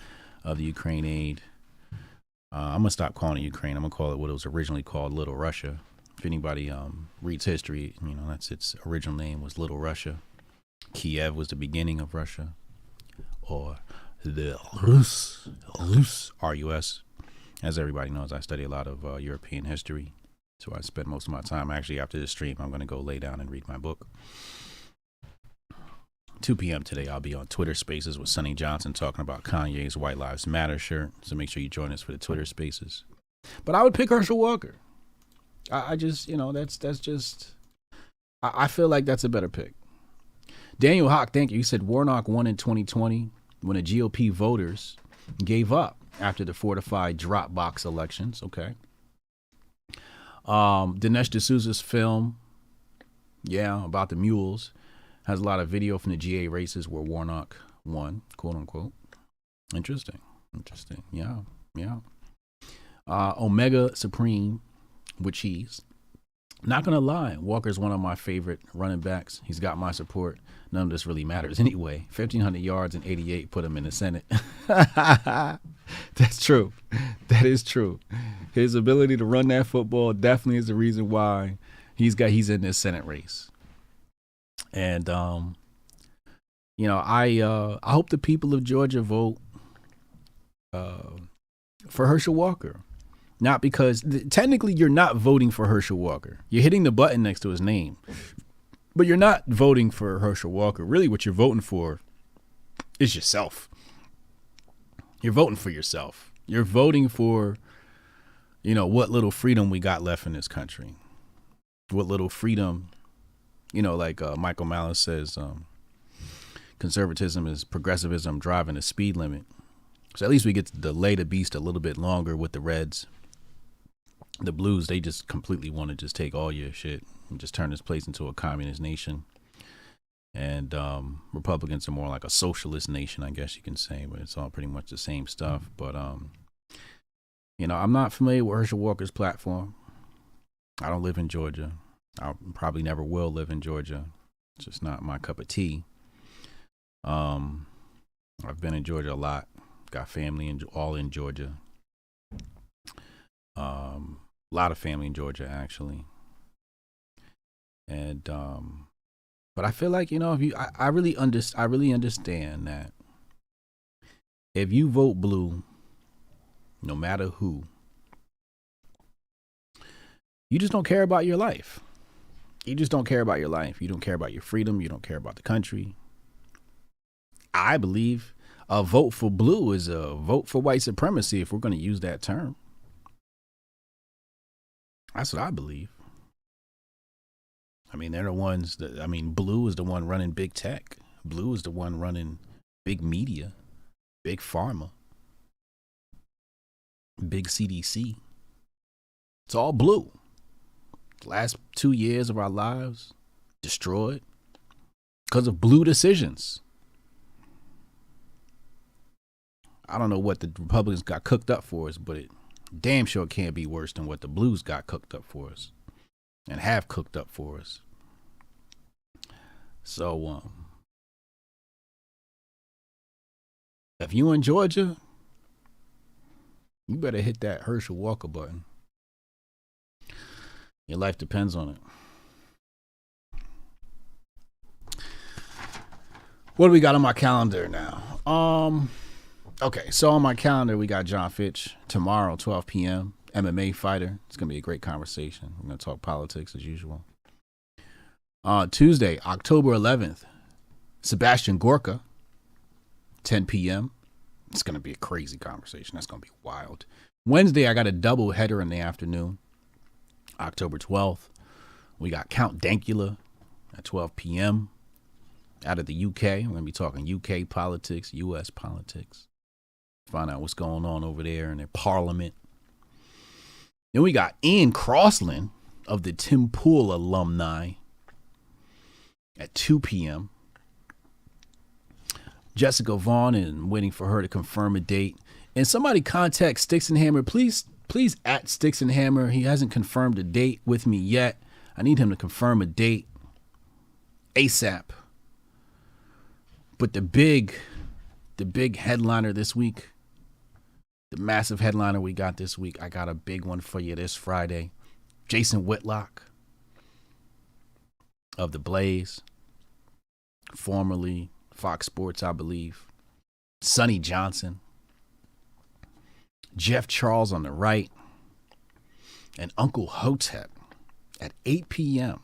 of the Ukraine aid. I'm going to stop calling it Ukraine. I'm going to call it what it was originally called, Little Russia. If anybody reads history, that's its original name was Little Russia. Kiev was the beginning of Russia, or the Rus, R-U-S. As everybody knows, I study a lot of European history, so I spend most of my time. Actually, after this stream, I'm going to go lay down and read my book. 2 p.m. today, I'll be on Twitter Spaces with Sonny Johnson talking about Kanye's White Lives Matter shirt, so make sure you join us for the Twitter Spaces. But I would pick Herschel Walker. I just, that's just, I feel like that's a better pick. Daniel Hawk, thank you. He said Warnock won in 2020 when the GOP voters gave up after the fortified drop box elections. Okay. Dinesh D'Souza's film, about the mules, has a lot of video from the GA races where Warnock won, quote unquote. Interesting. Yeah. Omega Supreme with cheese. Not gonna lie, Walker's one of my favorite running backs. He's got my support. None of this really matters anyway. 1,500 yards and 88 put him in the Senate. That's true. That is true. His ability to run that football definitely is the reason why he's in this Senate race. And I hope the people of Georgia vote for Herschel Walker. Not because technically you're not voting for Herschel Walker. You're hitting the button next to his name. But you're not voting for Herschel Walker. Really what you're voting for is yourself. You're voting for yourself. You're voting for, what little freedom we got left in this country. What little freedom, like Michael Malice says, conservatism is progressivism driving the speed limit. So at least we get to delay the beast a little bit longer with the Reds. The Blues, they just completely want to just take all your shit and just turn this place into a communist nation. And Republicans are more like a socialist nation, I guess you can say, but it's all pretty much the same stuff. But, I'm not familiar with Herschel Walker's platform. I don't live in Georgia. I probably never will live in Georgia. It's just not my cup of tea. I've been in Georgia a lot. Got family all in Georgia. A lot of family in Georgia, actually. And but I feel like I really understand that if you vote blue, no matter who, You just don't care about your life. You just don't care about your life. You don't care about your freedom. You don't care about the country. I believe a vote for blue is a vote for white supremacy, if we're going to use that term. That's what I believe. I mean, they're the ones that, I mean, blue is the one running big tech. Blue is the one running big media, big pharma, big CDC. It's all blue. The last 2 years of our lives destroyed because of blue decisions. I don't know what the Republicans got cooked up for us, but it damn sure can't be worse than what the blues got cooked up for us and have cooked up for us. So, if you in Georgia, you better hit that Herschel Walker button. Your life depends on it. What do we got on my calendar now? Okay, so on my calendar, we got John Fitch tomorrow, 12 p.m., MMA fighter. It's going to be a great conversation. We're going to talk politics as usual. Tuesday, October 11th, Sebastian Gorka, 10 p.m. It's going to be a crazy conversation. That's going to be wild. Wednesday, I got a double header in the afternoon. October 12th, we got Count Dankula at 12 p.m. out of the UK. We're going to be talking UK politics, US politics. Find out what's going on over there in their parliament. Then we got Ian Crossland of the Tim Pool alumni at 2 p.m. Jessica Vaughn, and waiting for her to confirm a date. And somebody contact Sticks and Hammer. Please at Sticks and Hammer. He hasn't confirmed a date with me yet. I need him to confirm a date ASAP. But the big headliner this week, the massive headliner we got this week, I got a big one for you this Friday. Jason Whitlock of The Blaze, formerly Fox Sports, I believe. Sonny Johnson, Jeff Charles on the right, and Uncle Hotep at 8 p.m.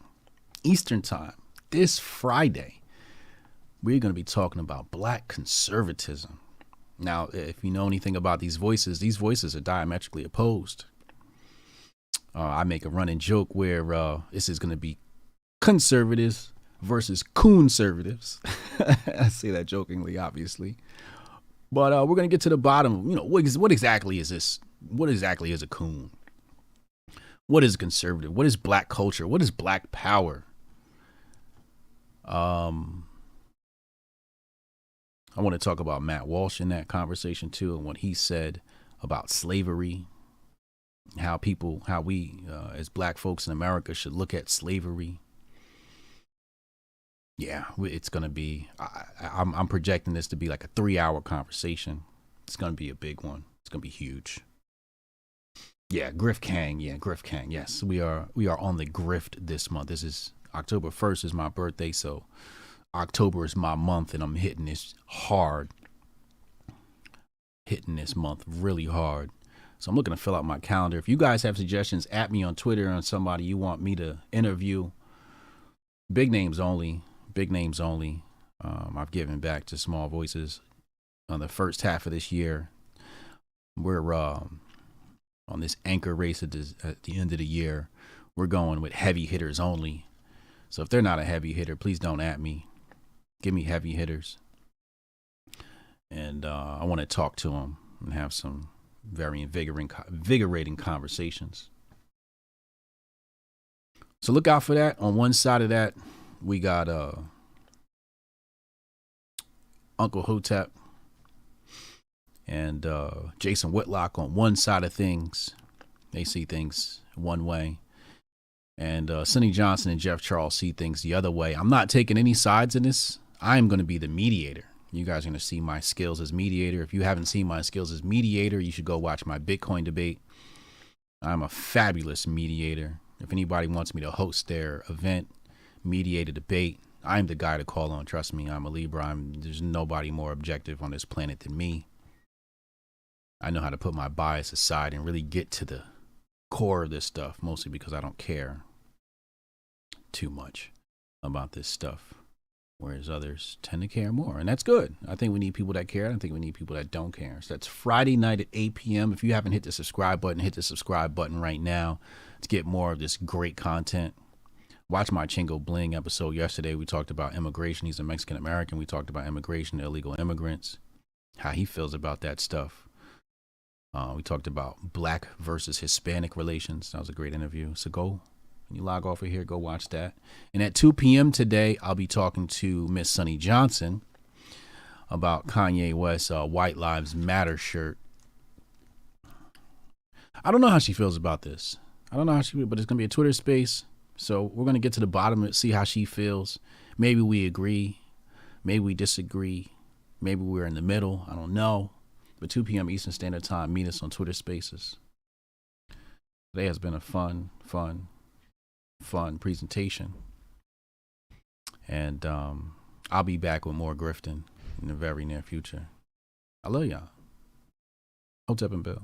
Eastern Time this Friday. We're going to be talking about black conservatism. Now, if you know anything about these voices are diametrically opposed. I make a running joke where this is going to be conservatives versus conservatives. I say that jokingly, obviously. But we're going to get to the bottom. What exactly is this? What exactly is a coon? What is conservative? What is black culture? What is black power? I want to talk about Matt Walsh in that conversation too, and what he said about slavery, how we as black folks in America should look at slavery. Yeah, it's going to be, I'm projecting this to be like a 3-hour conversation. It's going to be a big one. It's going to be huge. Yeah, Griff Kang. Yes, we are on the grift this month. This is October 1st is my birthday, so October is my month, and I'm hitting this hard. Hitting this month really hard. So I'm looking to fill out my calendar. If you guys have suggestions, at me on Twitter on somebody you want me to interview. Big names only. I've given back to small voices on the first half of this year. We're on this anchor race at the end of the year. We're going with heavy hitters only. So if they're not a heavy hitter, please don't at me. Give me heavy hitters. And I want to talk to them and have some very invigorating conversations. So look out for that. On one side of that, we got Uncle Hotep and Jason Whitlock on one side of things. They see things one way. And Sonny Johnson and Jeff Charles see things the other way. I'm not taking any sides in this. I'm going to be the mediator. You guys are going to see my skills as mediator. If you haven't seen my skills as mediator, you should go watch my Bitcoin debate. I'm a fabulous mediator. If anybody wants me to host their event, mediate a debate, I'm the guy to call on. Trust me, I'm a Libra. There's nobody more objective on this planet than me. I know how to put my bias aside and really get to the core of this stuff, mostly because I don't care too much about this stuff, whereas others tend to care more, and that's good. I think we need people that care. I think we need people that don't care. So that's Friday night at 8 p.m. If you haven't hit the subscribe button, hit the subscribe button right now to get more of this great content. Watch my Chingo Bling episode yesterday. We talked about immigration. He's a Mexican American. We talked about immigration, illegal immigrants, how he feels about that stuff. We talked about black versus Hispanic relations. That was a great interview. So go, when you log off of here, go watch that. And at 2 p.m. today, I'll be talking to Miss Sunny Johnson about Kanye West's White Lives Matter shirt. I don't know how she feels about this. I don't know how she feels, but it's going to be a Twitter space. So we're going to get to the bottom of it, see how she feels. Maybe we agree. Maybe we disagree. Maybe we're in the middle. I don't know. But 2 p.m. Eastern Standard Time, meet us on Twitter Spaces. Today has been a fun presentation. And I'll be back with more grifting in the very near future. I love y'all. Hotep and Bill.